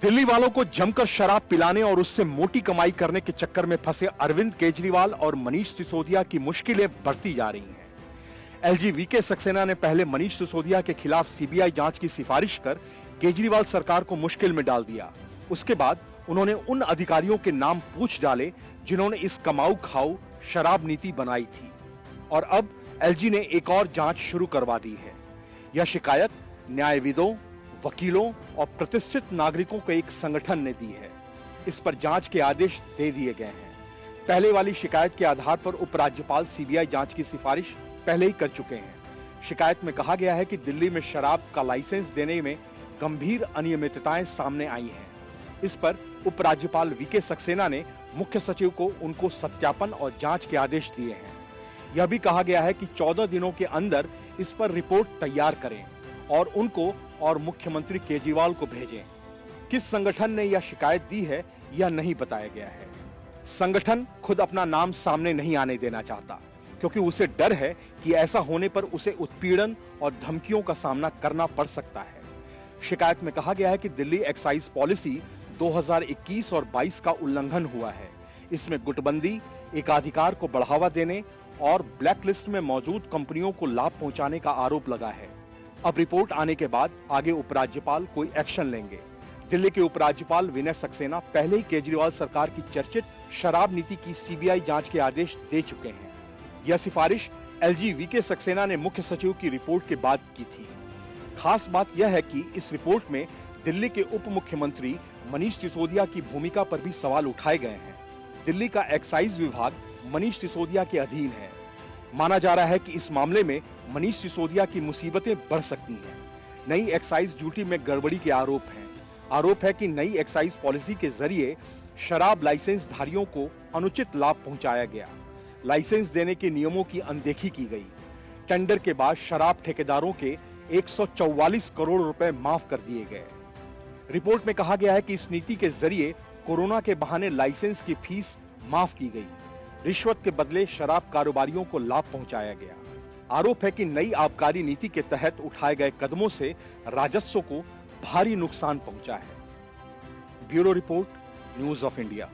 दिल्ली वालों को जमकर शराब पिलाने और उससे मोटी कमाई करने के चक्कर में फंसे अरविंद केजरीवाल और मनीष सिसोदिया की मुश्किलें बढ़ती जा रही हैं। एलजी वीके सक्सेना ने पहले मनीष सिसोदिया के खिलाफ सीबीआई जांच की सिफारिश कर केजरीवाल सरकार को मुश्किल में डाल दिया। उसके बाद उन्होंने उन अधिकारियों के नाम पूछ डाले जिन्होंने इस कमाऊ खाऊ शराब नीति बनाई थी, और अब एलजी ने एक और जांच शुरू करवा दी है। यह शिकायत न्यायविदों, वकीलों और प्रतिष्ठित नागरिकों के एक संगठन ने दी है। इस पर जांच के आदेश दे दिए गए हैं। पहले वाली शिकायत के आधार पर उपराज्यपाल सीबीआई जांच की सिफारिश पहले ही कर चुके हैं। शिकायत में कहा गया है कि दिल्ली में शराब का लाइसेंस देने में गंभीर अनियमितताएं सामने आई हैं। इस पर उपराज्यपाल वीके सक्सेना ने मुख्य सचिव को उनको सत्यापन और जांच के आदेश दिए हैं। यह भी कहा गया है कि 14 दिनों के अंदर इस पर रिपोर्ट तैयार करें और उनको और मुख्यमंत्री केजरीवाल को भेजें। किस संगठन ने यह शिकायत दी है यह नहीं बताया गया है। संगठन खुद अपना नाम सामने नहीं आने देना चाहता, क्योंकि उसे डर है कि ऐसा होने पर उसे उत्पीड़न और धमकियों का सामना करना पड़ सकता है। शिकायत में कहा गया है कि दिल्ली एक्साइज पॉलिसी 2021 और 22 का उल्लंघन हुआ है। इसमें गुटबंदी, एकाधिकार को बढ़ावा देने और ब्लैकलिस्ट में मौजूद कंपनियों को लाभ पहुंचाने का आरोप लगा है। अब रिपोर्ट आने के बाद आगे उपराज्यपाल कोई एक्शन लेंगे। दिल्ली के उपराज्यपाल विनय सक्सेना पहले ही केजरीवाल सरकार की चर्चित शराब नीति की सीबीआई जांच के आदेश दे चुके हैं। यह सिफारिश एलजी वीके सक्सेना ने मुख्य सचिव की रिपोर्ट के बाद की थी। खास बात यह है कि इस रिपोर्ट में दिल्ली के उप मुख्यमंत्री मनीष सिसोदिया की भूमिका पर भी सवाल उठाए गए हैं। दिल्ली का एक्साइज विभाग मनीष सिसोदिया के अधीन है। माना जा रहा है कि इस मामले में मनीष सिसोदिया की मुसीबतें बढ़ सकती हैं। नई एक्साइज ड्यूटी में गड़बड़ी के आरोप हैं। आरोप है कि नई एक्साइज पॉलिसी के जरिए शराब लाइसेंस धारियों को अनुचित लाभ पहुंचाया गया। लाइसेंस देने के नियमों की अनदेखी की गई। टेंडर के बाद शराब ठेकेदारों के 144 करोड़ रुपए माफ कर दिए गए। रिपोर्ट में कहा गया है कि इस नीति के जरिए कोरोना के बहाने लाइसेंस की फीस माफ की गई। रिश्वत के बदले शराब कारोबारियों को लाभ पहुंचाया गया। आरोप है कि नई आबकारी नीति के तहत उठाए गए कदमों से राजस्व को भारी नुकसान पहुंचा है। Bureau report, news of India.